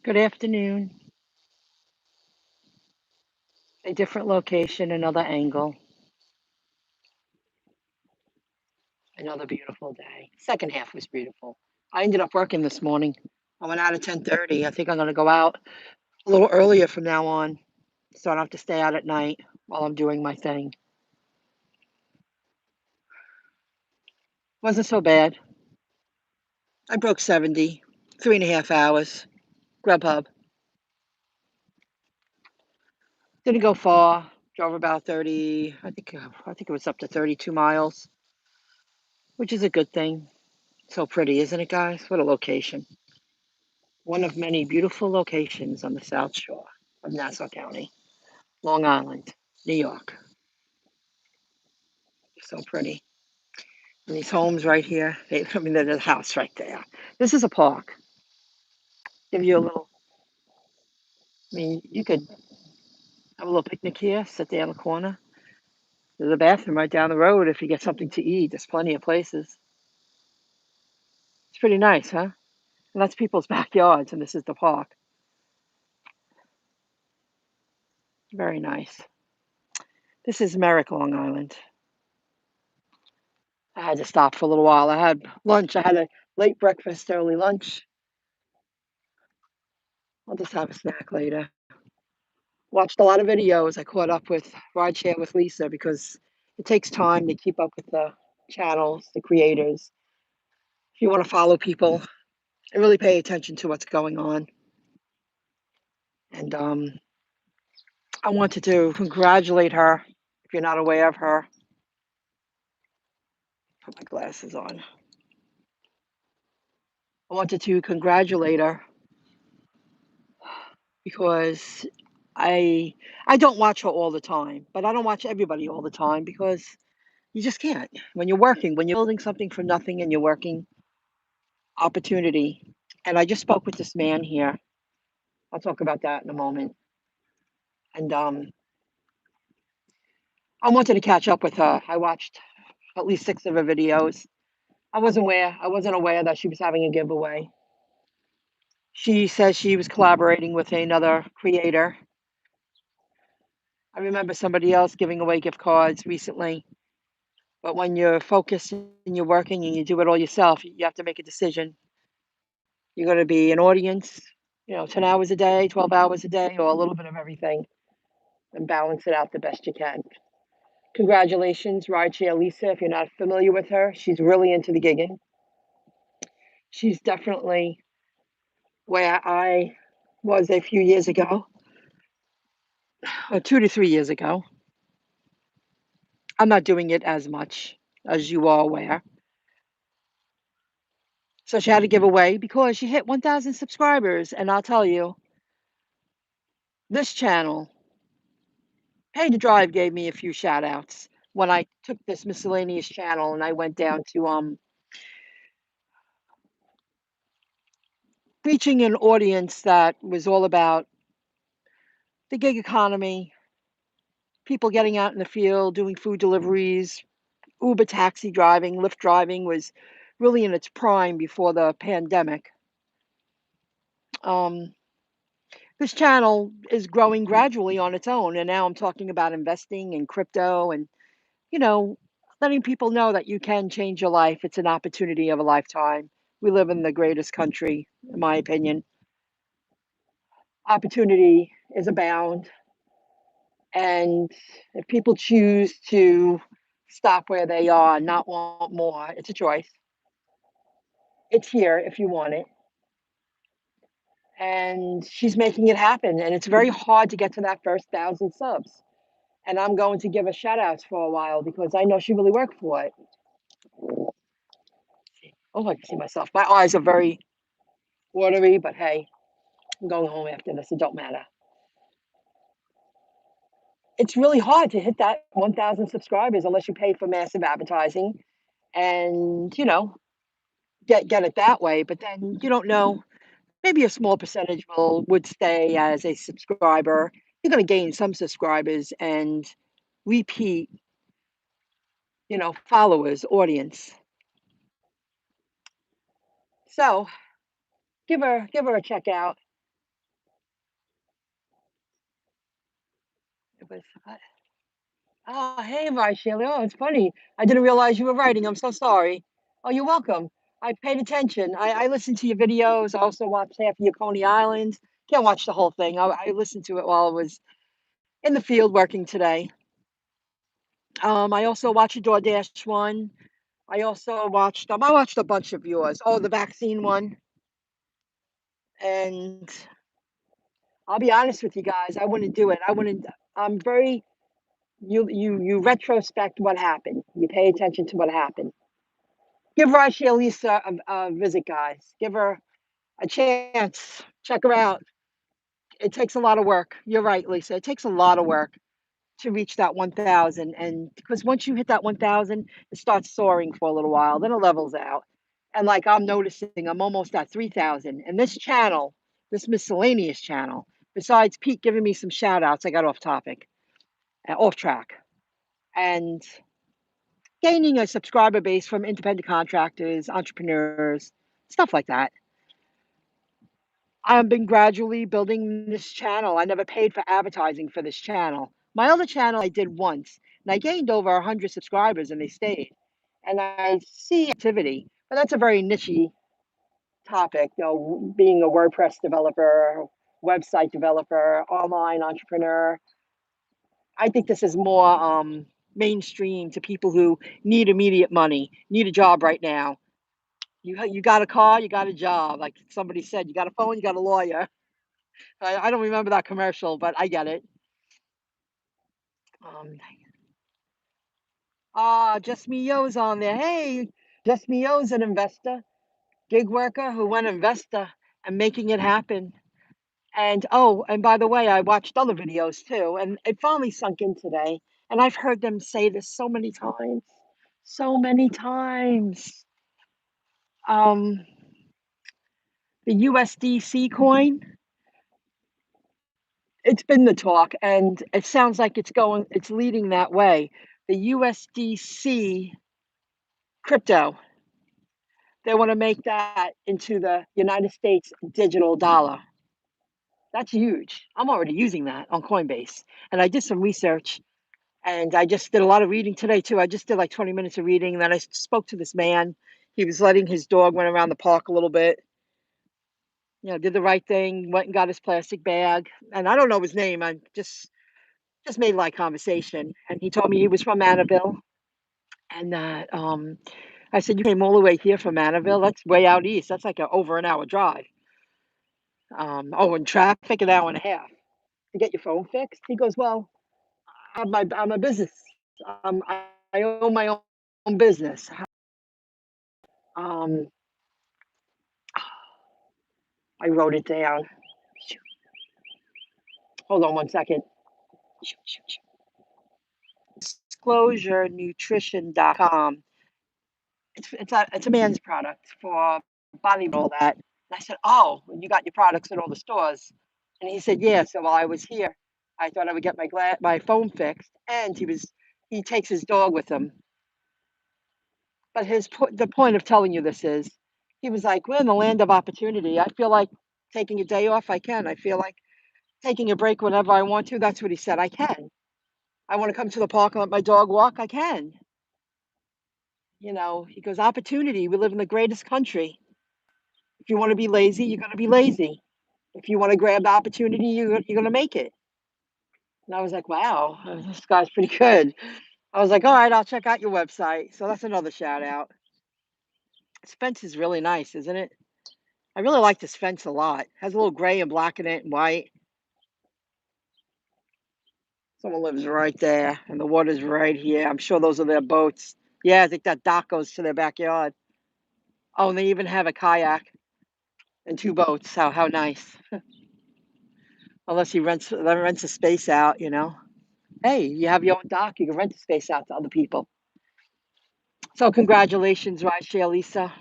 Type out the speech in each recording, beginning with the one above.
Good afternoon. A different location, another angle, another beautiful day. Second half was beautiful. I ended up working this morning. I went out at 10:30. I think I'm going to go out a little earlier from now on, so I don't have to stay out at night while I'm doing my thing. Wasn't so bad. I broke 70, 3.5 hours. Grubhub. Didn't go far. Drove about 30. I think it was up to 32 miles, which is a good thing. So pretty, isn't it, guys? What a location. One of many beautiful locations on the South Shore of Nassau County, Long Island, New York. So pretty. And these homes right here, there's a house right there. This is a park. Give you a little, you could have a little picnic here, sit there in the corner. There's a bathroom right down the road if you get something to eat. There's plenty of places. It's pretty nice, huh? And that's people's backyards, and this is the park. Very nice. This is Merrick, Long Island. I had to stop for a little while. I had lunch. I had a late breakfast, early lunch. I'll just have a snack later. Watched a lot of videos. I caught up with Rideshare with Lisa because it takes time to keep up with the channels, the creators. If you want to follow people and really pay attention to what's going on. And I wanted to congratulate her. If you're not aware of her, put my glasses on. I wanted to congratulate her because I I don't watch her all the time, but I don't watch everybody all the time because you just can't. When you're working, when you're building something from nothing and you're working, opportunity. And I just spoke with this man here. I'll talk about that in a moment. And I wanted to catch up with her. I watched at least 6 of her videos. I wasn't aware that she was having a giveaway. She says she was collaborating with another creator. I remember somebody else giving away gift cards recently. But when you're focused and you're working and you do it all yourself, you have to make a decision. You're going to be an audience, 10 hours a day, 12 hours a day, or a little bit of everything and balance it out the best you can. Congratulations, Rideshare Lisa. If you're not familiar with her, she's really into the gigging. She's definitely where I was a few years ago, or 2 to 3 years ago. I'm not doing it as much as you are aware. So she had to give away because she hit 1,000 subscribers. And I'll tell you, this channel, Pay to Drive gave me a few shout outs when I took this miscellaneous channel and I went down to reaching an audience that was all about the gig economy, people getting out in the field, doing food deliveries, Uber taxi driving, Lyft driving was really in its prime before the pandemic. Um, this channel is growing gradually on its own, and now I'm talking about investing in crypto and, you know, letting people know that you can change your life. It's an opportunity of a lifetime. We live in the greatest country, in my opinion. Opportunity is abound, and if people choose to stop where they are, not want more, it's a choice. It's here if you want it. And she's making it happen. And it's very hard to get to that first 1,000 subs. And I'm going to give her shout outs for a while because I know she really worked for it. Oh, I can see myself. My eyes are very watery, but hey, I'm going home after this. It don't matter. It's really hard to hit that 1,000 subscribers unless you pay for massive advertising and, get it that way. But then you don't know. Maybe a small percentage would stay as a subscriber. You're going to gain some subscribers and repeat, followers, audience. So give her a check out. with what? Oh, hey, Shirley. Oh, it's funny. I didn't realize you were writing. I'm so sorry. Oh, you're welcome. I paid attention. I listened to your videos. I also watched half of your Coney Islands. Can't watch the whole thing. I listened to it while I was in the field working today. I also watched your DoorDash one. I also watched I watched a bunch of yours. Oh, the vaccine one. And I'll be honest with you guys, I wouldn't do it. I wouldn't. I'm very you retrospect what happened. You pay attention to what happened. Give Rashi Elisa a visit, guys. Give her a chance. Check her out. It takes a lot of work. You're right, Lisa. It takes a lot of work to reach that 1,000. And because once you hit that 1,000, it starts soaring for a little while, then it levels out. And like I'm noticing, I'm almost at 3,000. And this channel, this miscellaneous channel, besides Pete giving me some shout outs, I got off topic, off track, and gaining a subscriber base from independent contractors, entrepreneurs, stuff like that. I've been gradually building this channel. I never paid for advertising for this channel. My other channel I did once, and I gained over 100 subscribers, and they stayed. And I see activity, but that's a very niche topic. You know, being a WordPress developer, website developer, online entrepreneur. I think this is more mainstream to people who need immediate money, need a job right now. You got a car, you got a job. Like somebody said, you got a phone, you got a lawyer. I don't remember that commercial, but I get it. Um, Just Me Yo's on there. Hey, Just Me Yo's an investor, gig worker who went investor and making it happen. And oh, and by the way, I watched other videos too, and it finally sunk in today. And I've heard them say this so many times. Um, the USDC coin, it's been the talk, and it sounds like it's leading that way. The USDC crypto, they want to make that into the United States digital dollar. That's huge. I'm already using that on Coinbase. And I did some research, and I just did a lot of reading today too. I just did like 20 minutes of reading. And then I spoke to this man. He was letting his dog run around the park a little bit. You know, did the right thing, went and got his plastic bag. And I don't know his name. I just made light conversation. And he told me he was from Annabelle. And that I said, you came all the way here from Annabelle? That's way out east. That's like over an hour drive. Oh, and traffic, an hour and a half to get your phone fixed. He goes, well, I'm a business. I own my own business. Um, I wrote it down. Hold on one second. Disclosurenutrition.com. It's a man's product for body and all that. And I said, oh, you got your products in all the stores. And he said, yeah. So while I was here, I thought I would get my phone fixed. And he takes his dog with him. But the point of telling you this is, he was like, we're in the land of opportunity. I feel like taking a day off. I can. I feel like taking a break whenever I want to. That's what he said. I can. I want to come to the park and let my dog walk. I can. You know, he goes, opportunity. We live in the greatest country. If you want to be lazy, you're going to be lazy. If you want to grab the opportunity, you're going to make it. And I was like, wow, this guy's pretty good. I was like, all right, I'll check out your website. So that's another shout out. This fence is really nice, isn't it? I really like this fence a lot. It has a little gray and black in it and white. Someone lives right there, and the water's right here. I'm sure those are their boats. Yeah, I think that dock goes to their backyard. Oh, and they even have a kayak and two boats. How nice. Unless he rents a space out, you know. Hey, you have your own dock. You can rent a space out to other people. So congratulations, Raisha Lisa.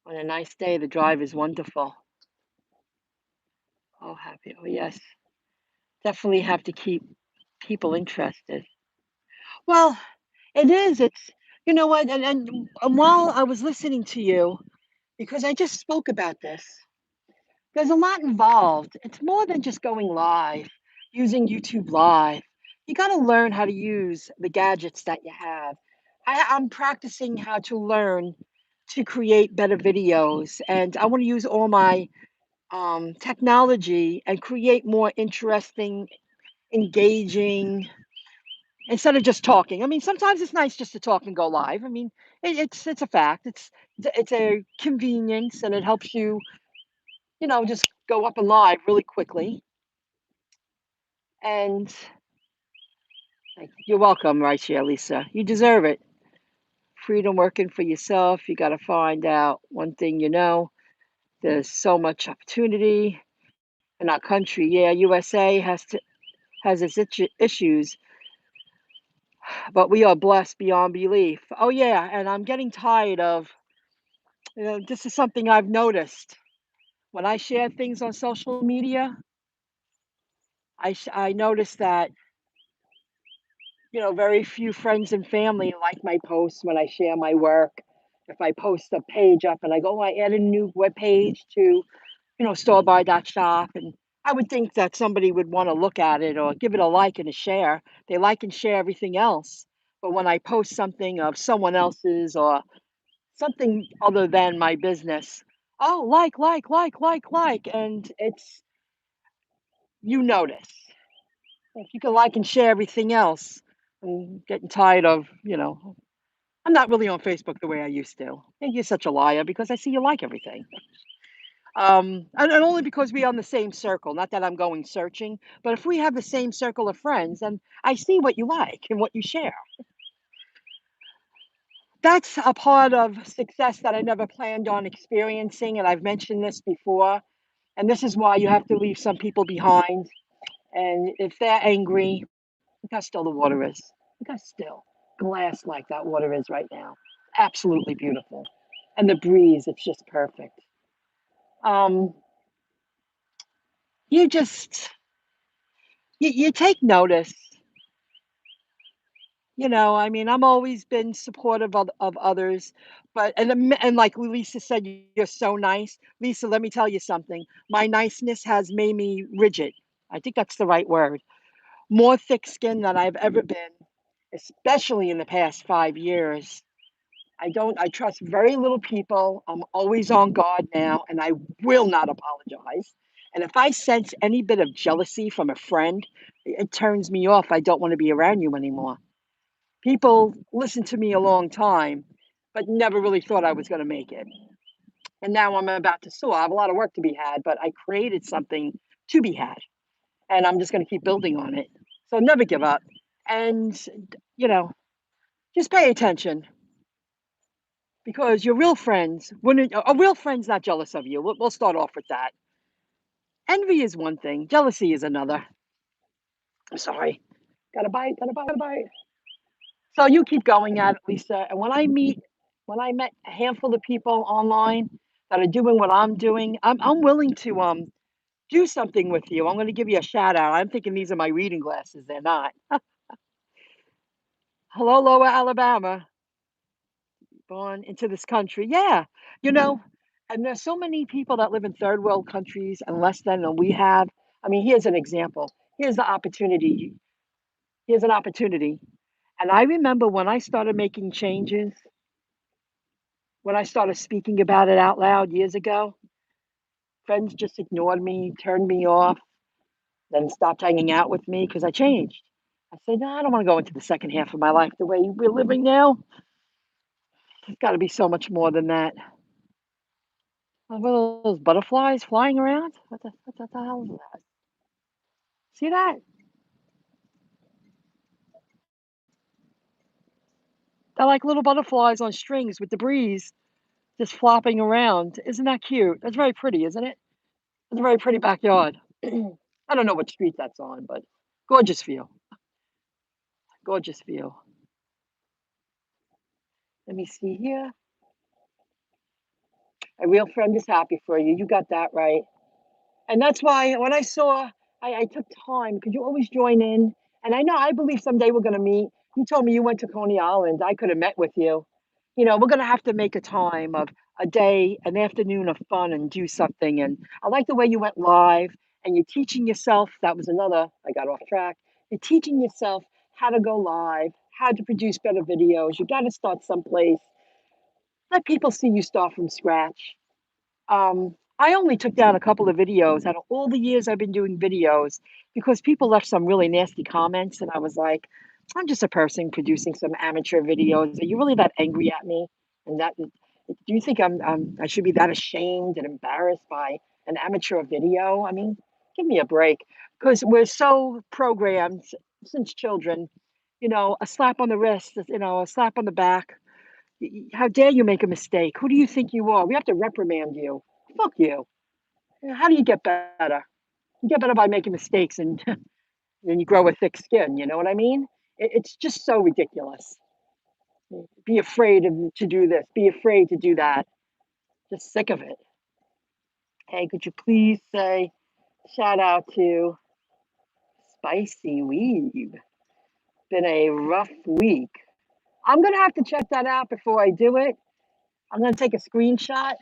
On a nice day, the drive is wonderful. Oh, happy. Oh, yes. Definitely have to keep people interested. Well, it is. It's, you know what? And while I was listening to you, because I just spoke about this, There's a lot involved. It's more than just going live, using YouTube Live. You got to learn how to use the gadgets that you have. I'm practicing how to learn to create better videos, and I want to use all my technology and create more interesting, engaging, instead of just talking. I mean, sometimes it's nice just to talk and go live. I mean, it's a fact. It's a convenience, and it helps you, just go up and live really quickly. And you're welcome, right here, Lisa. You deserve it. Freedom working for yourself. You got to find out one thing. There's so much opportunity in our country. Yeah, USA has its issues, but we are blessed beyond belief. Oh yeah, and I'm getting tired of. This is something I've noticed when I share things on social media. I notice that very few friends and family like my posts when I share my work. If I post a page up and I go, "Oh, I added a new web page to, store by that shop," and I would think that somebody would want to look at it or give it a like and a share. They like and share everything else. But when I post something of someone else's or something other than my business, oh, like, and you notice. If you can like and share everything else, I'm getting tired of, I'm not really on Facebook the way I used to. And you're such a liar because I see you like everything. And only because we're on the same circle. Not that I'm going searching, but if we have the same circle of friends, and I see what you like and what you share. That's a part of success that I never planned on experiencing. And I've mentioned this before. And this is why you have to leave some people behind. And if they're angry, look how still the water is. Look how still glass like that water is right now. Absolutely beautiful. And the breeze, it's just perfect. Um, you just you take notice. I mean, I'm always been supportive of others, but and like Lisa said, you're so nice. Lisa, let me tell you something. My niceness has made me rigid. I think that's the right word. More thick skinned than I've ever been, especially in the past 5 years. I trust very little people. I'm always on guard now, and I will not apologize. And if I sense any bit of jealousy from a friend, it turns me off. I don't want to be around you anymore. People listened to me a long time, but never really thought I was going to make it. And now I'm about to soar. I have a lot of work to be had, but I created something to be had, and I'm just going to keep building on it. So never give up. And, you know, just pay attention. Because your real friends wouldn't a real friend's not jealous of you. We'll start off with that. Envy is one thing, jealousy is another. I'm sorry. Got a bite, got a bite, got a bite. So you keep going at it, Lisa. And when I met a handful of people online that are doing what I'm doing, I'm willing to do something with you. I'm going to give you a shout out. I'm thinking these are my reading glasses. They're not. Hello, Lower Alabama. Born into this country. Yeah. You know, and there's so many people that live in third world countries and less than we have. I mean, here's an example. Here's the opportunity. Here's an opportunity. And I remember when I started making changes, when I started speaking about it out loud years ago, friends just ignored me, turned me off, then stopped hanging out with me because I changed. I said, no, I don't want to go into the second half of my life the way we're living now. There's got to be so much more than that. What are those butterflies flying around? What the hell is that? See that? They're like little butterflies on strings with the breeze just flopping around. Isn't that cute? That's very pretty, isn't it? It's a very pretty backyard. I don't know what street that's on, but gorgeous view. Gorgeous view. Let me see here. A real friend is happy for you. You got that right. And that's why when I saw, I took time because you always join in. And I believe someday we're going to meet. You told me you went to Coney Island. I could have met with you. We're going to have to make a time of a day, an afternoon of fun and do something. And I like the way you went live and you're teaching yourself. That was another, I got off track. You're teaching yourself how to go live, how to produce better videos. You got to start someplace. Let people see you start from scratch. I only took down a couple of videos out of all the years I've been doing videos because people left some really nasty comments, and I was like, I'm just a person producing some amateur videos. Are you really that angry at me? And that do you think I should be that ashamed and embarrassed by an amateur video? I mean, give me a break. Because we're so programmed since children, a slap on the wrist, a slap on the back. How dare you make a mistake? Who do you think you are? We have to reprimand you. Fuck you. How do you get better? You get better by making mistakes and then you grow a thick skin. You know what I mean? It's just so ridiculous. Be afraid to do this. Be afraid to do that. Just sick of it. Hey, could you please say shout out to Spicy Weave? Been a rough week. I'm gonna have to check that out before I do it. I'm gonna take a screenshot.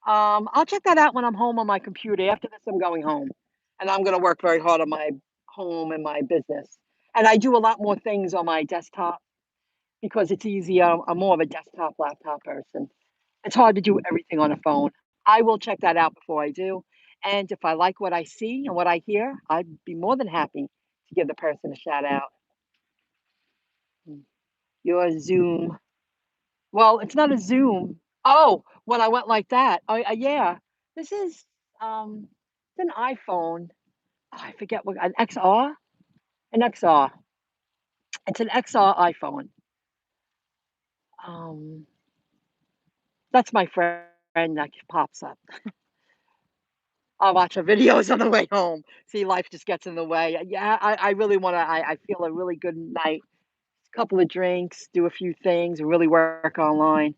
I'll check that out when I'm home on my computer. After this, I'm going home, and I'm gonna work very hard on my home and my business. And I do a lot more things on my desktop because it's easier. I'm more of a desktop laptop person. It's hard to do everything on a phone. I will check that out before I do. And if I like what I see and what I hear, I'd be more than happy to give the person a shout out. Your Zoom. Well, it's not a Zoom. Oh, when I went like that. Oh, yeah. This is um, it's an iPhone. Oh, I forget what an XR. An XR. It's an XR iPhone. Um, that's my friend that pops up. I'll watch her videos on the way home. See, life just gets in the way. Yeah, I really want to. I feel a really good night. A couple of drinks, do a few things, and really work online.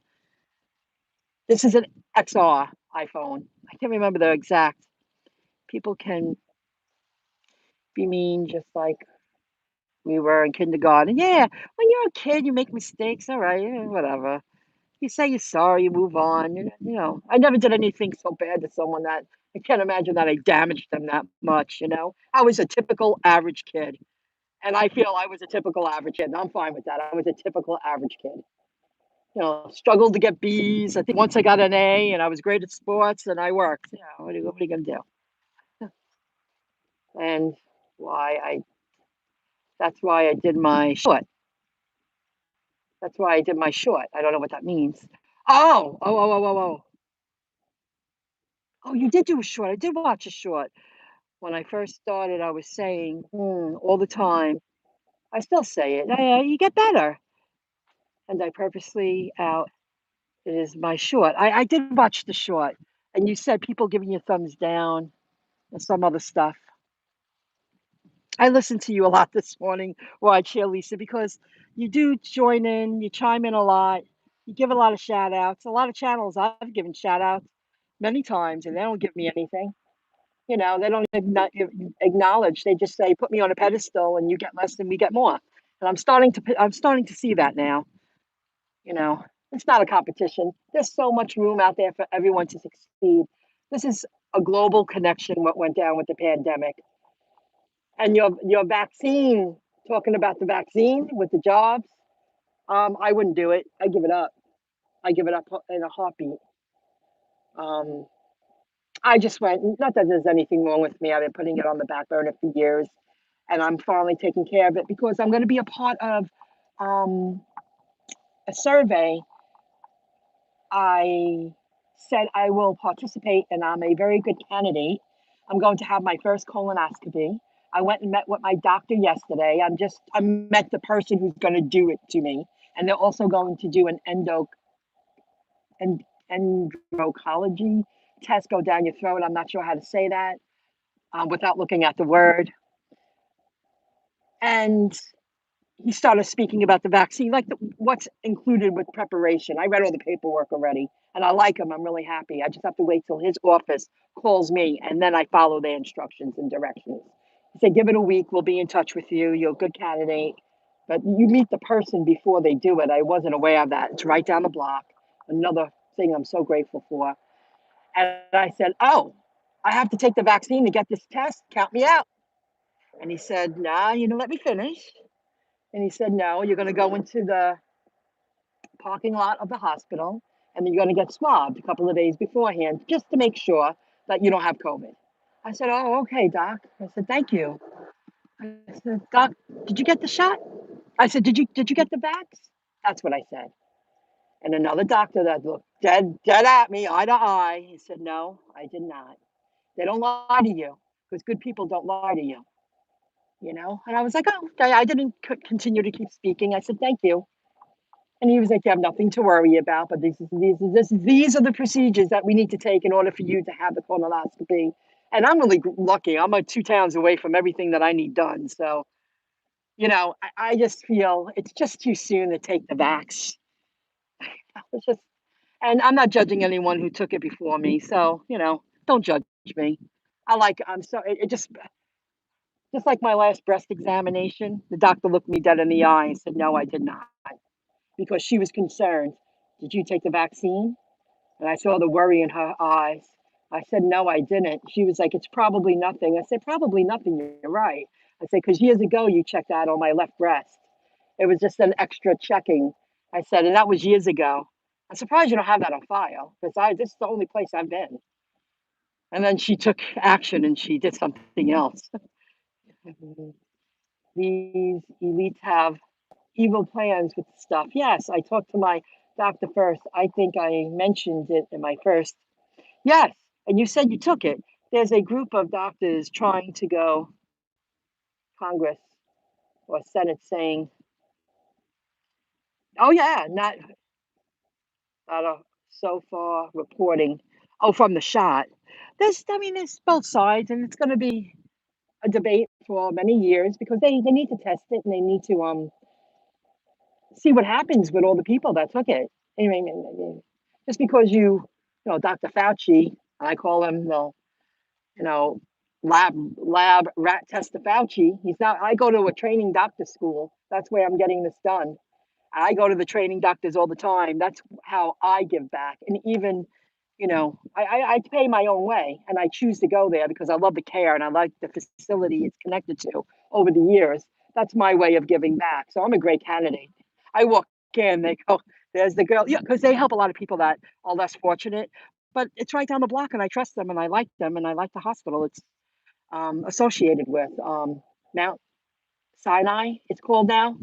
This is an XR iPhone. I can't remember the exact. People can be mean just like we were in kindergarten. Yeah, when you're a kid, you make mistakes. All right, yeah, whatever. You say you're sorry, you move on. I never did anything so bad to someone that I can't imagine that I damaged them that much. I was a typical average kid, and I feel I was a typical average kid. And I'm fine with that. I was a typical average kid. Struggled to get B's. I think once I got an A, and I was great at sports, and I worked. What are you gonna do? And why I that's why I did my short. That's why I did my short. I don't know what that means. Oh. Oh, you did do a short. I did watch a short. When I first started, I was saying all the time. I still say it. You get better. And I purposely out. It is my short. I did watch the short. And you said people giving you thumbs down and some other stuff. I listened to you a lot this morning, Rod Chair Lisa, because you do join in, you chime in a lot, you give a lot of shout outs. A lot of channels I've given shout outs many times and they don't give me anything. They don't acknowledge. They just say, put me on a pedestal and you get less and we get more. And I'm starting to see that now. You know, it's not a competition. There's so much room out there for everyone to succeed. This is a global connection, what went down with the pandemic. And your vaccine, talking about the vaccine with the jobs, I wouldn't do it. I give it up. I give it up in a heartbeat. Um, I just went, not that there's anything wrong with me. I've been putting it on the back burner for years, and I'm finally taking care of it because I'm going to be a part of um, a survey. I said I will participate, and I'm a very good candidate. I'm going to have my first colonoscopy. I went and met with my doctor yesterday. I met the person who's going to do it to me, and they're also going to do an and endocrinology test go down your throat. I'm not sure how to say that without looking at the word. And he started speaking about the vaccine, like what's included with preparation. I read all the paperwork already, and I like him. I'm really happy. I just have to wait till his office calls me, and then I follow their instructions and directions. He said, give it a week. We'll be in touch with you. You're a good candidate. But you meet the person before they do it. I wasn't aware of that. It's right down the block. Another thing I'm so grateful for. And I said, "Oh, I have to take the vaccine to get this test. Count me out." And he said, "Nah, you know, let me finish." And he said, "No, you're going to go into the parking lot of the hospital, and then you're going to get swabbed a couple of days beforehand just to make sure that you don't have COVID." I said, "Oh, okay, doc." I said, "Thank you." I said, "Doc, did you get the shot?" I said, "Did you get the vax?" That's what I said. And another doctor that looked dead at me, eye to eye, he said, "No, I did not. They don't lie to you because good people don't lie to you, you know?" And I was like, "Oh, okay." I didn't continue to keep speaking. I said, "Thank you." And he was like, "You have nothing to worry about, but these are the procedures that we need to take in order for you to have the colonoscopy." And I'm really lucky. I'm like 2 towns away from everything that I need done. So, you know, I just feel it's just too soon to take the vax. It's just, and I'm not judging anyone who took it before me. So, you know, don't judge me. I'm so, it just like my last breast examination, the doctor looked me dead in the eye and said, "No, I did not," because she was concerned. "Did you take the vaccine?" And I saw the worry in her eyes. I said, "No, I didn't." She was like, "It's probably nothing." I said, "Probably nothing. You're right." I said, "Because years ago you checked out on my left breast. It was just an extra checking." I said, "And that was years ago. I'm surprised you don't have that on file because this is the only place I've been." And then she took action and she did something else. These elites have evil plans with stuff. Yes, I talked to my doctor first. I think I mentioned it in my first. Yes, and you said you took it. There's a group of doctors trying to go Congress or Senate saying, "Oh yeah, not a so far reporting." Oh, from the shot. There's both sides, and it's going to be a debate for many years because they need to test it and they need to see what happens with all the people that took it. I mean, just because you know, Dr. Fauci, I call him the, you know, lab rat test to Fauci. He's not. I go to a training doctor school. That's where I'm getting this done. I go to the training doctors all the time. That's how I give back. And even, you know, I pay my own way and I choose to go there because I love the care and I like the facility it's connected to over the years. That's my way of giving back. So I'm a great candidate. I walk in, they go, "There's the girl." Yeah, because they help a lot of people that are less fortunate. But it's right down the block and I trust them and I like them and I like the hospital it's associated with. Mount Sinai, it's called now.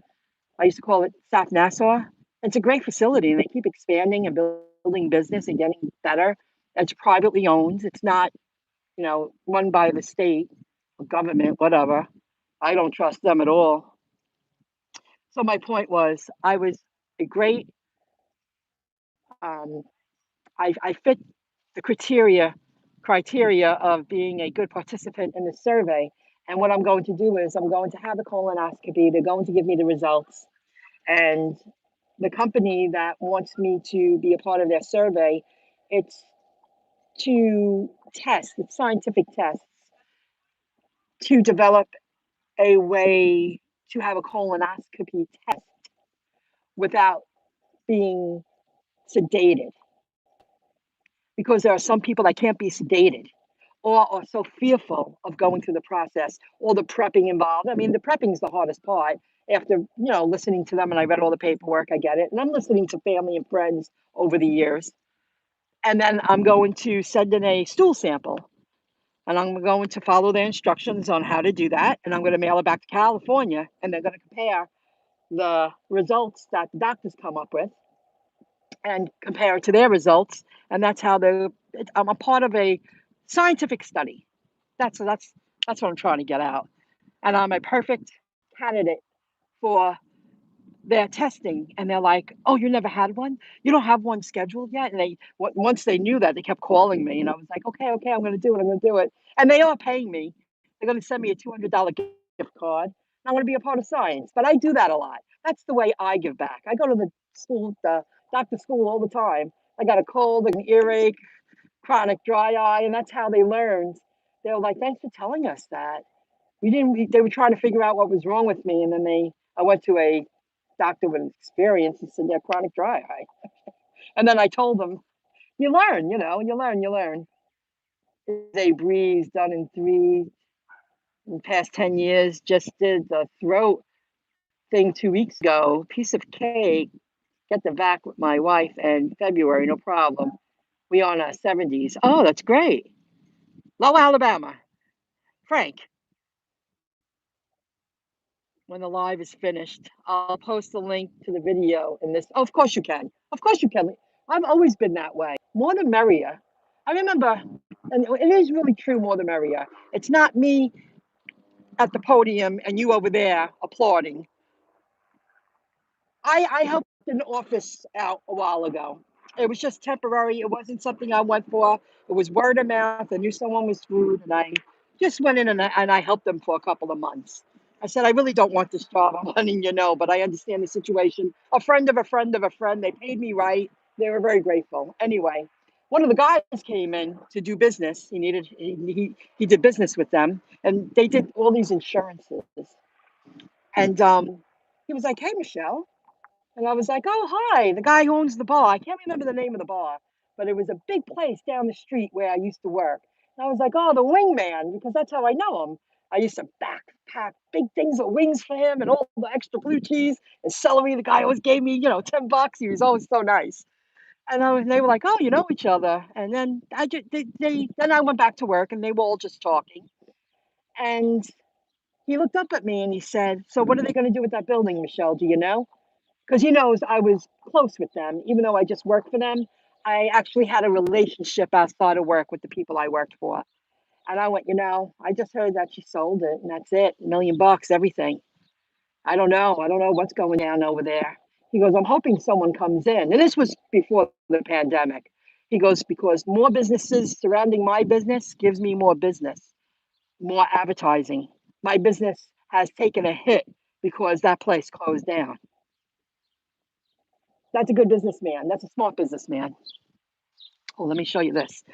I used to call it South Nassau. It's a great facility, and they keep expanding and building business and getting better. It's privately owned. It's not, you know, run by the state or government, whatever. I don't trust them at all. So my point was, I was a great. Um, I fit the criteria of being a good participant in the survey. And what I'm going to do is I'm going to have a colonoscopy. They're going to give me the results, and the company that wants me to be a part of their survey, it's to test, it's scientific tests to develop a way to have a colonoscopy test without being sedated. Because there are some people that can't be sedated or are so fearful of going through the process or the prepping involved. I mean, the prepping is the hardest part. After, you know, listening to them and I read all the paperwork, I get it. And I'm listening to family and friends over the years. And then I'm going to send in a stool sample and I'm going to follow their instructions on how to do that. And I'm going to mail it back to California and they're going to compare the results that the doctors come up with and compare it to their results. And that's how I'm a part of a scientific study. That's what I'm trying to get out. And I'm a perfect candidate for their testing. And they're like, "Oh, you never had one? You don't have one scheduled yet?" And once they knew that, they kept calling me. And I was like, okay, I'm going to do it. I'm going to do it. And they are paying me. They're going to send me a $200 gift card. I want to be a part of science, but I do that a lot. That's the way I give back. I go to the doctor school all the time. I got a cold, an earache, chronic dry eye, and that's how they learned. They were like, "Thanks for telling us that." They were trying to figure out what was wrong with me, and then I went to a doctor with experience and said, "Yeah, chronic dry eye." And then I told them You learn, you learn. It's a breeze done in the past 10 years. Just did the throat thing 2 weeks ago. Piece of cake. Get the vac with my wife in February, no problem. We on our 70s. Oh, that's great. Low Alabama. Frank, when the live is finished, I'll post a link to the video in this. Oh, of course you can. Of course you can. I've always been that way. More the merrier. I remember, and it is really true, more the merrier. It's not me at the podium and you over there applauding. I helped an office out a while ago. It was just temporary. It wasn't something I went for. It was word of mouth. I knew someone was screwed, and I just went in and I helped them for a couple of months. I said, I really don't want this job. I'm letting you know, but I understand the situation. A friend of a friend of a friend. They paid me right. They were very grateful. Anyway, one of the guys came in to do business. He did business with them, and they did all these insurances. And he was like, "Hey, Michelle." And I was like, "Oh, hi, the guy who owns the bar." I can't remember the name of the bar, but it was a big place down the street where I used to work. And I was like, "Oh, the wingman," because that's how I know him. I used to backpack big things of wings for him and all the extra blue cheese and celery. The guy always gave me, $10. He was always so nice. And they were like, "Oh, you know each other." And then then I went back to work and they were all just talking. And he looked up at me and he said, "So what are they going to do with that building, Michelle? Do you know?" Because he knows I was close with them, even though I just worked for them. I actually had a relationship outside of work with the people I worked for. And I went, I just heard that she sold it and that's it. $1 million, everything. I don't know. I don't know what's going down over there. He goes, I'm hoping someone comes in. And this was before the pandemic. He goes, because more businesses surrounding my business gives me more business, more advertising. My business has taken a hit because that place closed down. That's a good businessman. That's a smart businessman. Well, let me show you this.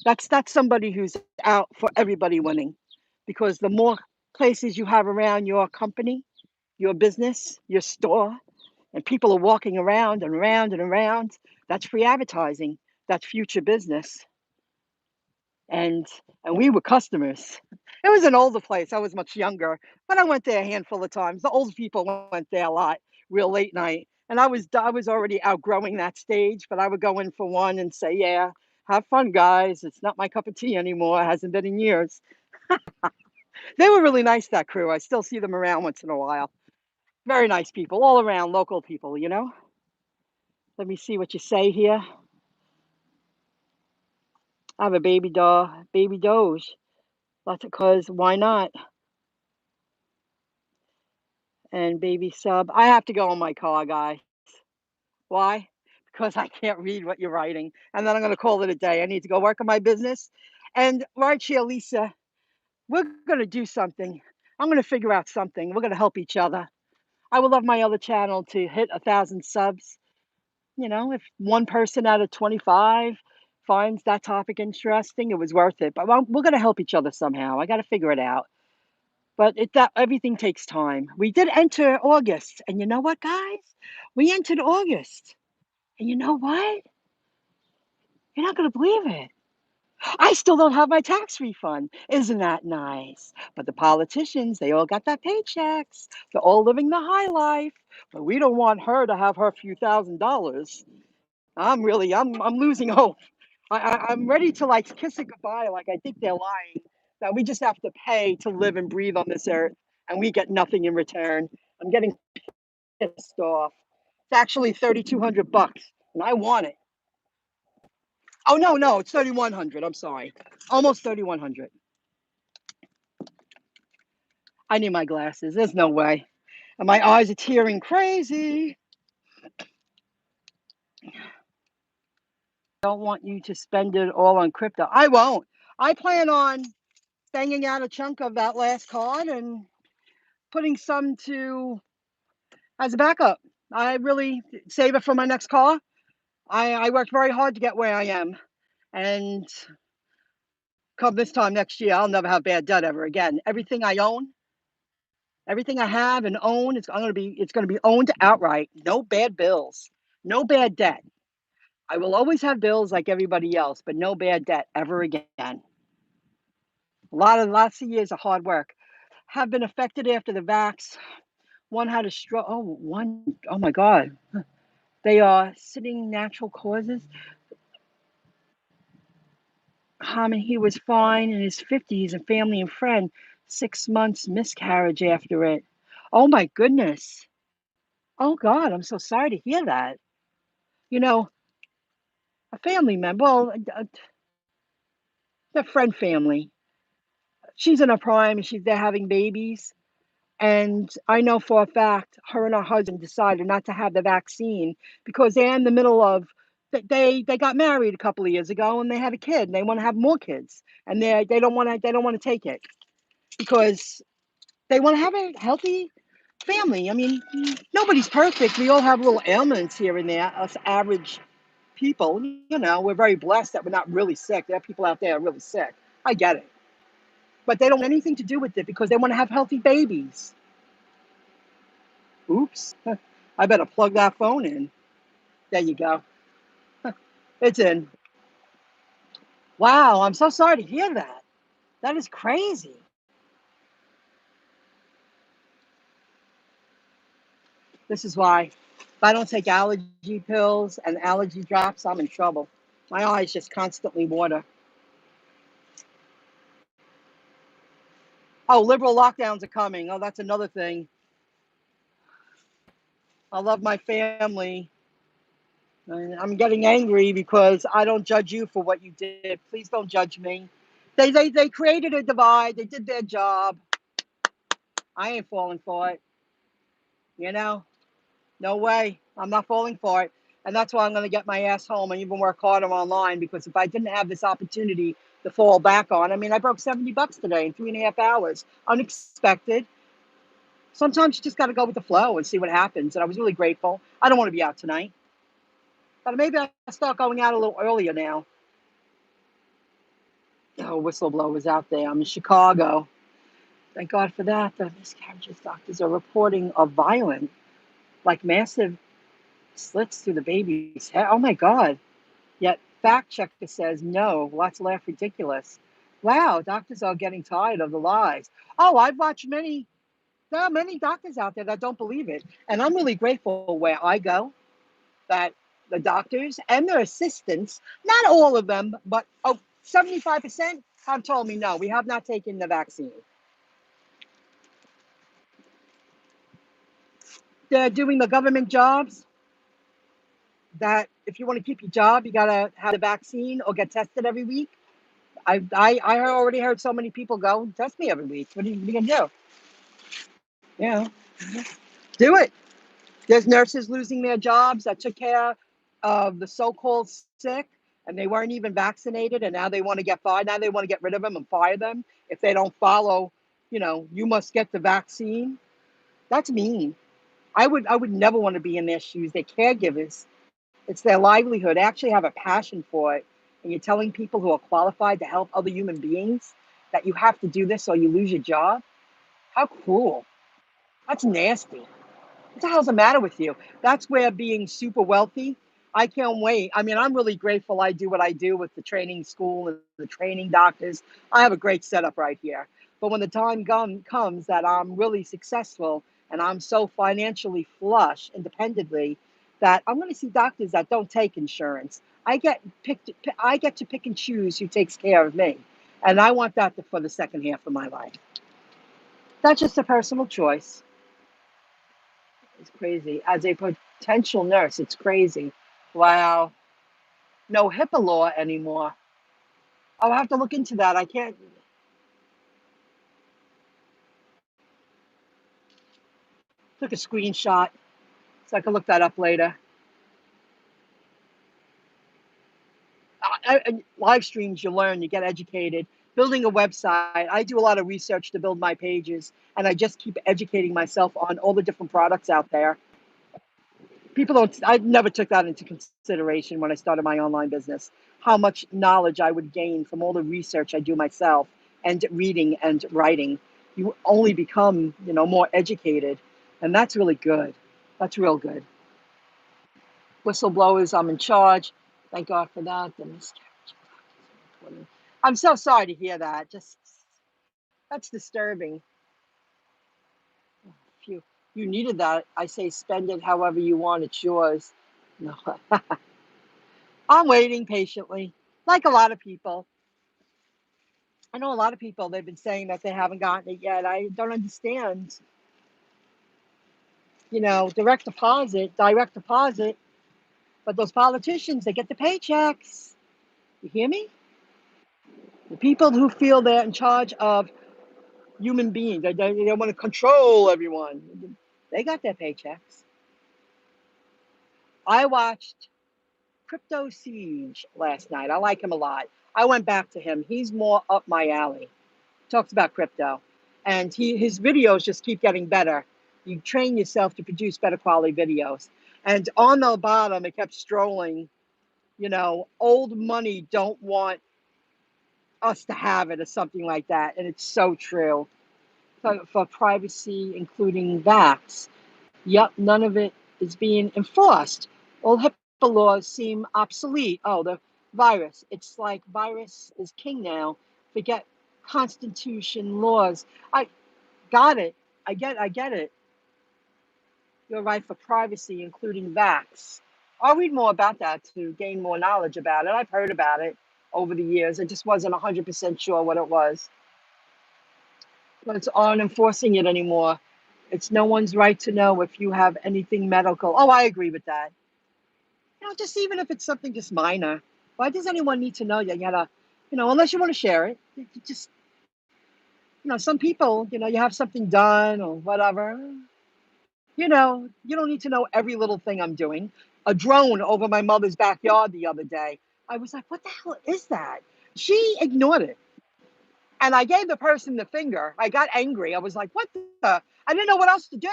That's somebody who's out for everybody winning, because the more places you have around your company, your business, your store, and people are walking around and around and around, that's free advertising. That's future business. And we were customers. It was an older place. I was much younger, but I went there a handful of times. The old people went there a lot, real late night. And I was already outgrowing that stage, but I would go in for one and say, "Yeah, have fun, guys. It's not my cup of tea anymore. It hasn't been in years." They were really nice, that crew. I still see them around once in a while. Very nice people, all around, local people. Let me see what you say here. I have a baby doge. Lots of cause. Why not? And baby sub. I have to go on my car, guy. Why? Because I can't read what you're writing. And then I'm going to call it a day. I need to go work on my business. And right here, Lisa, we're going to do something. I'm going to figure out something. We're going to help each other. I would love my other channel to hit 1,000 subs. If one person out of 25 finds that topic interesting, it was worth it. But we're going to help each other somehow. I got to figure it out. But that everything takes time. We did enter August, and you know what, guys? We entered August, and you know what? You're not gonna believe it. I still don't have my tax refund. Isn't that nice? But the politicians, they all got their paychecks. They're all living the high life. But we don't want her to have her few $1,000s. I'm losing hope. I'm ready to like kiss it goodbye. Like I think they're lying. That we just have to pay to live and breathe on this earth, and we get nothing in return. I'm getting pissed off. It's actually $3,200, and I want it. Oh no, no, it's 3,100. I'm sorry, almost 3,100. I need my glasses. There's no way, and my eyes are tearing crazy. Don't want you to spend it all on crypto. I won't. I plan on banging out a chunk of that last card and putting some to as a backup. I really save it for my next car. I worked very hard to get where I am, and come this time next year, I'll never have bad debt ever again. Everything I own, everything I have and own, it's gonna be owned outright. No bad bills, no bad debt. I will always have bills like everybody else, but no bad debt ever again. Lots of years of hard work have been affected after the vax. One had a stroke. Oh my God. They are sitting natural causes. He was fine in his 50s, and family and friend, 6 months miscarriage after it. Oh my goodness. Oh God, I'm so sorry to hear that. You know, a family member, well, a friend family. She's in her prime and they're having babies. And I know for a fact her and her husband decided not to have the vaccine because they're in the middle of they got married a couple of years ago and they had a kid and they want to have more kids and they don't want to take it because they want to have a healthy family. I mean, nobody's perfect. We all have little ailments here and there. Us average people, we're very blessed that we're not really sick. There are people out there who are really sick. I get it. But they don't want anything to do with it because they want to have healthy babies. Oops. I better plug that phone in. There you go. It's in. Wow, I'm so sorry to hear that. That is crazy. This is why if I don't take allergy pills and allergy drops, I'm in trouble. My eyes just constantly water. Oh, liberal lockdowns are coming. Oh, that's another thing. I love my family. And I'm getting angry because I don't judge you for what you did. Please don't judge me. They created a divide. They did their job. I ain't falling for it. You know, no way. I'm not falling for it. And that's why I'm going to get my ass home and even work harder online because if I didn't have this opportunity to fall back on, I mean, I broke $70 today in 3.5 hours. Unexpected. Sometimes you just got to go with the flow and see what happens. And I was really grateful. I don't want to be out tonight, but maybe I'll start going out a little earlier now. Oh, whistleblowers out there. I'm in Chicago. Thank God for that. The miscarriages doctors are reporting of violent, like massive slits through the baby's head. Oh my God. Yet fact checker says no. Let's laugh ridiculous. Wow, doctors are getting tired of the lies. Oh, I've watched there are many doctors out there that don't believe it. And I'm really grateful where I go that the doctors and their assistants, not all of them, but 75% have told me no, we have not taken the vaccine. They're doing the government jobs that if you want to keep your job, you got to have the vaccine or get tested every week. I already heard so many people go, test me every week. What are you going to do? Yeah, do it. There's nurses losing their jobs that took care of the so-called sick and they weren't even vaccinated and now they want to get fired. Now they want to get rid of them and fire them if they don't follow, you must get the vaccine. That's mean. I would never want to be in their shoes. They're caregivers. It's their livelihood. They actually have a passion for it. And you're telling people who are qualified to help other human beings that you have to do this or you lose your job? How cruel. That's nasty. What the hell's the matter with you? That's where being super wealthy, I can't wait. I mean, I'm really grateful I do what I do with the training school and the training doctors. I have a great setup right here. But when the time comes that I'm really successful and I'm so financially flush independently that I'm going to see doctors that don't take insurance. I get to pick and choose who takes care of me. And I want that for the second half of my life. That's just a personal choice. It's crazy. As a potential nurse, it's crazy. Wow. No HIPAA law anymore. I'll have to look into that. I can't. Took a screenshot so I can look that up later. Live streams, you learn, you get educated. Building a website, I do a lot of research to build my pages, and I just keep educating myself on all the different products out there. People don't, I never took that into consideration when I started my online business, how much knowledge I would gain from all the research I do myself and reading and writing. You only become, more educated. And that's really good. That's real good. Whistleblowers, I'm in charge. Thank God for that. The miscarriage of justice. I'm so sorry to hear that. Just that's disturbing. If you needed that, I say spend it however you want. It's yours. No, I'm waiting patiently, like a lot of people. I know a lot of people. They've been saying that they haven't gotten it yet. I don't understand. Direct deposit. But those politicians, they get the paychecks. You hear me? The people who feel they're in charge of human beings, they don't want to control everyone. They got their paychecks. I watched Crypto Siege last night. I like him a lot. I went back to him. He's more up my alley. Talks about crypto. And his videos just keep getting better. You train yourself to produce better quality videos. And on the bottom, it kept strolling, old money don't want us to have it or something like that. And it's so true. For privacy, including vax. Yep, none of it is being enforced. All HIPAA laws seem obsolete. Oh, the virus. It's like virus is king now. Forget constitution laws. I got it. I get it. Your right for privacy, including vax. I'll read more about that to gain more knowledge about it. I've heard about it over the years. I just wasn't 100% sure what it was. But it's aren't enforcing it anymore. It's no one's right to know if you have anything medical. Oh, I agree with that. Just even if it's something just minor. Why does anyone need to know? You gotta, unless you want to share it. Just, some people, you have something done or whatever. You don't need to know every little thing I'm doing. A drone over my mother's backyard the other day. I was like, what the hell is that? She ignored it. And I gave the person the finger. I got angry. I was like, what the? I didn't know what else to do.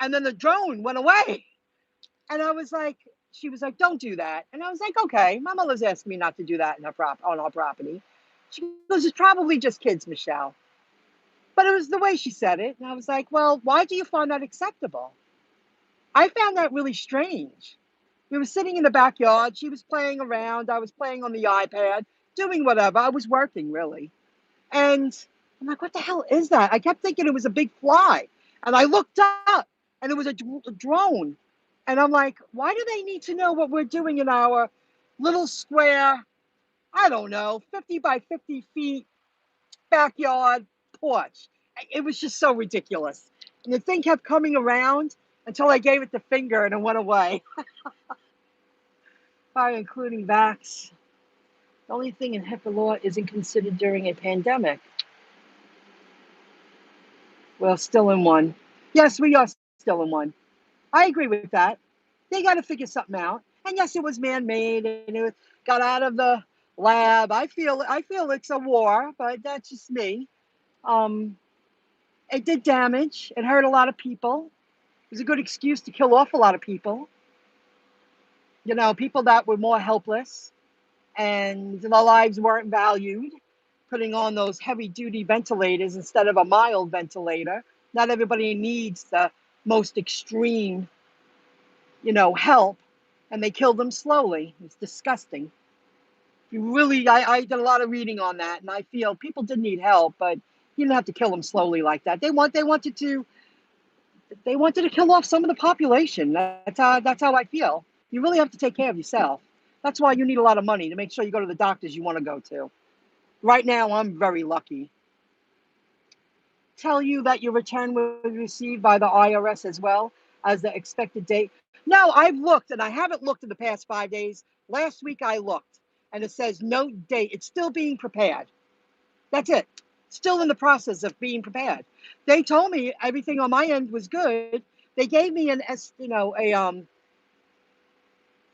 And then the drone went away. And I was like, she was like, don't do that. And I was like, okay, my mother's asking me not to do that on our property. She goes, it's probably just kids, Michelle. But it was the way she said it. And I was like, well, why do you find that acceptable? I found that really strange. We were sitting in the backyard. She was playing around. I was playing on the iPad, doing whatever. I was working, really. And I'm like, what the hell is that? I kept thinking it was a big fly. And I looked up and it was a drone. And I'm like, why do they need to know what we're doing in our little square, I don't know, 50 by 50 feet backyard porch? It was just so ridiculous. And the thing kept coming around until I gave it the finger and it went away. By including vax. The only thing in HIPAA law isn't considered during a pandemic. We're still in one. Yes, we are still in one. I agree with that. They got to figure something out. And yes, it was man-made and it got out of the lab. I feel it's a war, but that's just me. Um, it did damage. It hurt a lot of people. It was a good excuse to kill off a lot of people. People that were more helpless and their lives weren't valued. Putting on those heavy-duty ventilators instead of a mild ventilator. Not everybody needs the most extreme, help, and they killed them slowly. It's disgusting. I did a lot of reading on that, and I feel people did need help, but you didn't have to kill them slowly like that. They wanted to kill off some of the population. That's how I feel. You really have to take care of yourself. That's why you need a lot of money to make sure you go to the doctors you want to go to. Right now, I'm very lucky. Tell you that your return was received by the IRS as well as the expected date? No, I've looked and I haven't looked in the past 5 days. Last week I looked and it says no date. It's still being prepared. That's it. Still in the process of being prepared. They told me everything on my end was good. They gave me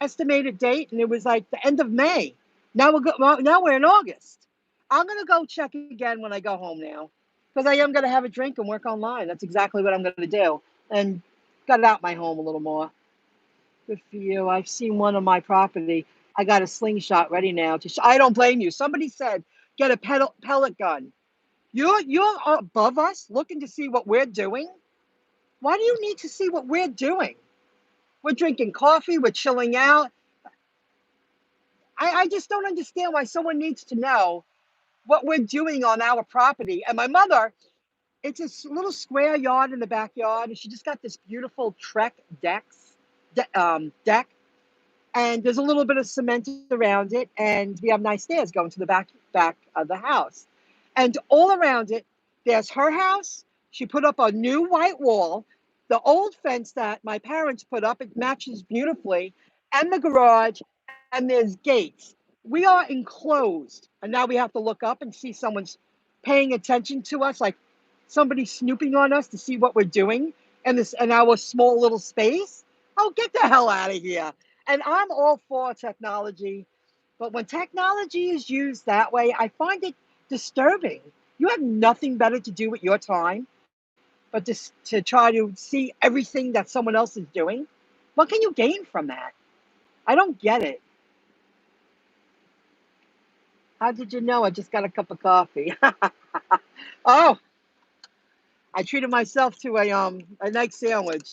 estimated date and it was like the end of May. Now we're in August. I'm gonna go check again when I go home now, because I am gonna have a drink and work online. That's exactly what I'm gonna do, and got out my home a little more. Good for you. I've seen one on my property. I got a slingshot ready now. I don't blame you. Somebody said get a pellet gun. You're above us, looking to see what we're doing. Why do you need to see what we're doing? We're drinking coffee. We're chilling out. I just don't understand why someone needs to know what we're doing on our property. And my mother, it's a little square yard in the backyard, and she just got this beautiful Trek deck, and there's a little bit of cement around it, and we have nice stairs going to the back of the house. And all around it, there's her house. She put up a new white wall. The old fence that my parents put up, it matches beautifully, and the garage, and there's gates. We are enclosed, and now we have to look up and see someone's paying attention to us, like somebody snooping on us to see what we're doing in our small little space. Oh, get the hell out of here. And I'm all for technology, but when technology is used that way, I find it disturbing. You have nothing better to do with your time but to try to see everything that someone else is doing. What can you gain from that? I don't get it. How did you know I just got a cup of coffee? Oh, I treated myself to a nice sandwich,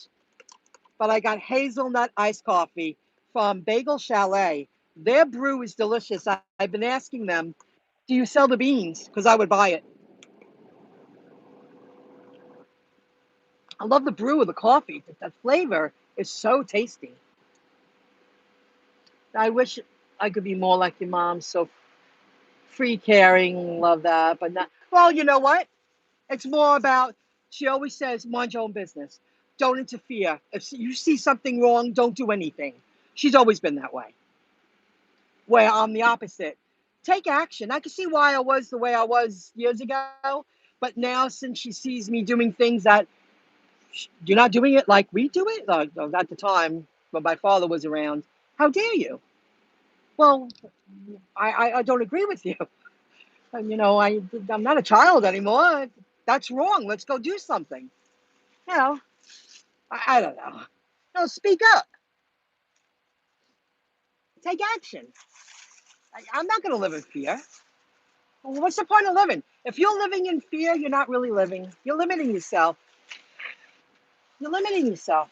but I got hazelnut iced coffee from Bagel Chalet. Their brew is delicious. I've been asking them, do you sell the beans? Because I would buy it. I love the brew of the coffee. That flavor is so tasty. I wish I could be more like your mom. So free, caring, love that, but not. Well, you know what? It's more about. She always says, "Mind your own business. Don't interfere. If you see something wrong, don't do anything." She's always been that way. Where I'm the opposite. Take action. I can see why I was the way I was years ago, but now since she sees me doing things that you're not doing it like we do it, like at the time when my father was around, how dare you? Well, I don't agree with you. And, I'm not a child anymore. That's wrong. Let's go do something. You know, I don't know. No, speak up. Take action. I'm not going to live in fear. What's the point of living? If you're living in fear, you're not really living. You're limiting yourself. You're limiting yourself.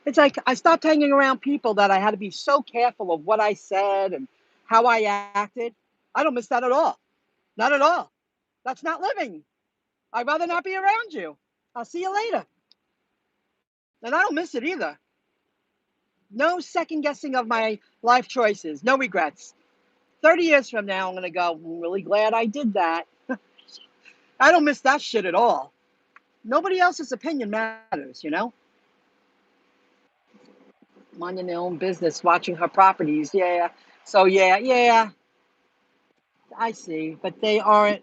It's like I stopped hanging around people that I had to be so careful of what I said and how I acted. I don't miss that at all. Not at all. That's not living. I'd rather not be around you. I'll see you later. And I don't miss it either. No second guessing of my life choices. No regrets. 30 years from now, I'm going to go, I'm really glad I did that. I don't miss that shit at all. Nobody else's opinion matters. Minding their own business, watching her properties. Yeah. So, yeah, I see. But they aren't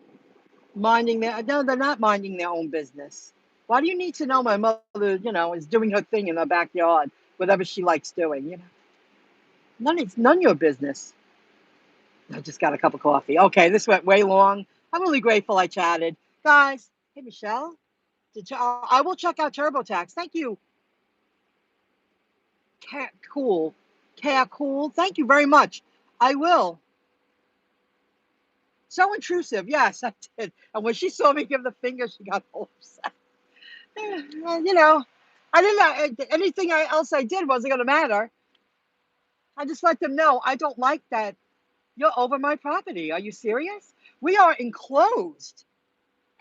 no, they're not minding their own business. Why do you need to know my mother, is doing her thing in her backyard, whatever she likes doing? It's none of your business. I just got a cup of coffee. Okay, this went way long. I'm really grateful I chatted. Guys, hey, Michelle, I will check out TurboTax. Thank you. Cat Cool. Cat Cool. Thank you very much. I will. So intrusive. Yes, I did. And when she saw me give the finger, she got all upset. Well, I didn't know anything else I did wasn't going to matter. I just let them know I don't like that you're over my property. Are you serious? We are enclosed.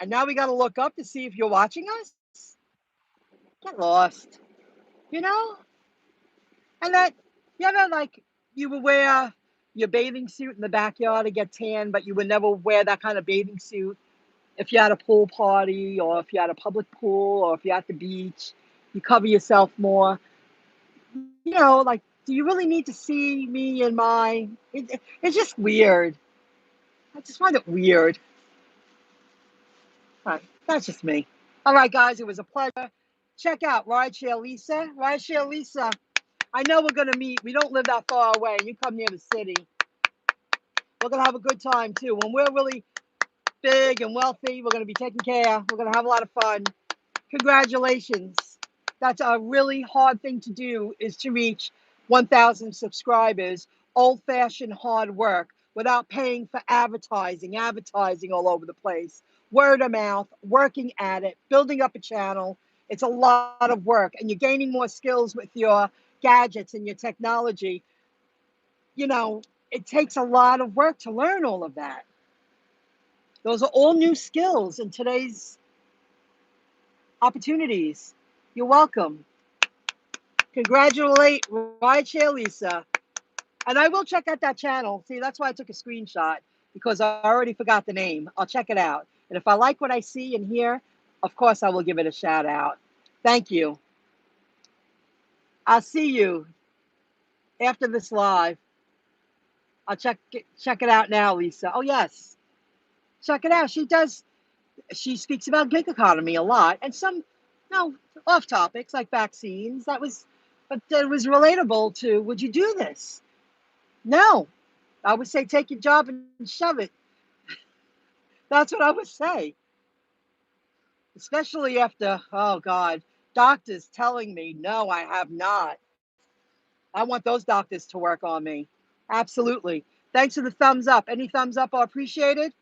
And now we got to look up to see if you're watching us? Get lost. You know? And that, you ever you would wear your bathing suit in the backyard to get tan, but you would never wear that kind of bathing suit if you had a pool party or if you had a public pool or if you're at the beach. You cover yourself more. Do you really need to see me in my? It's just weird. I just find it weird. All right, that's just me. All right, guys, it was a pleasure. Check out Rideshare Lisa. Rideshare Lisa. I know we're gonna meet. We don't live that far away. You come near the city. We're gonna have a good time too. When we're really big and wealthy, we're gonna be taken care of. We're gonna have a lot of fun. Congratulations. That's a really hard thing to do, is to reach 1,000 subscribers. Old-fashioned hard work without paying for advertising all over the place. Word of mouth, working at it, building up a channel. It's a lot of work, and you're gaining more skills with your gadgets and your technology. you know, it takes a lot of work to learn all of that. Those are all new skills in today's opportunities. You're welcome. Congratulate Rideshare Lisa. And I will check out that channel. See, that's why I took a screenshot, because I already forgot the name. I'll check it out. And if I like what I see and hear, of course I will give it a shout out. Thank you. I'll see you after this live. I'll check it out now, Lisa. Oh yes. Check it out. She speaks about gig economy a lot, and some no off topics like vaccines. But it was relatable to, would you do this? No. I would say take your job and shove it. That's what I would say. Especially after, oh God, doctors telling me, no, I have not. I want those doctors to work on me. Absolutely. Thanks for the thumbs up. Any thumbs up are appreciated.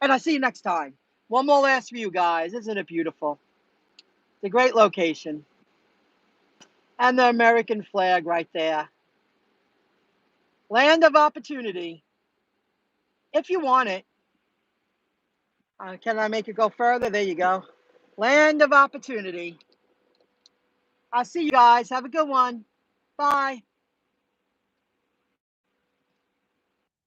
And I'll see you next time. One more last view, guys. Isn't it beautiful? It's a great location. And the American flag right there. Land of opportunity. If you want it. Can I make it go further? There you go. Land of opportunity. I'll see you guys. Have a good one. Bye.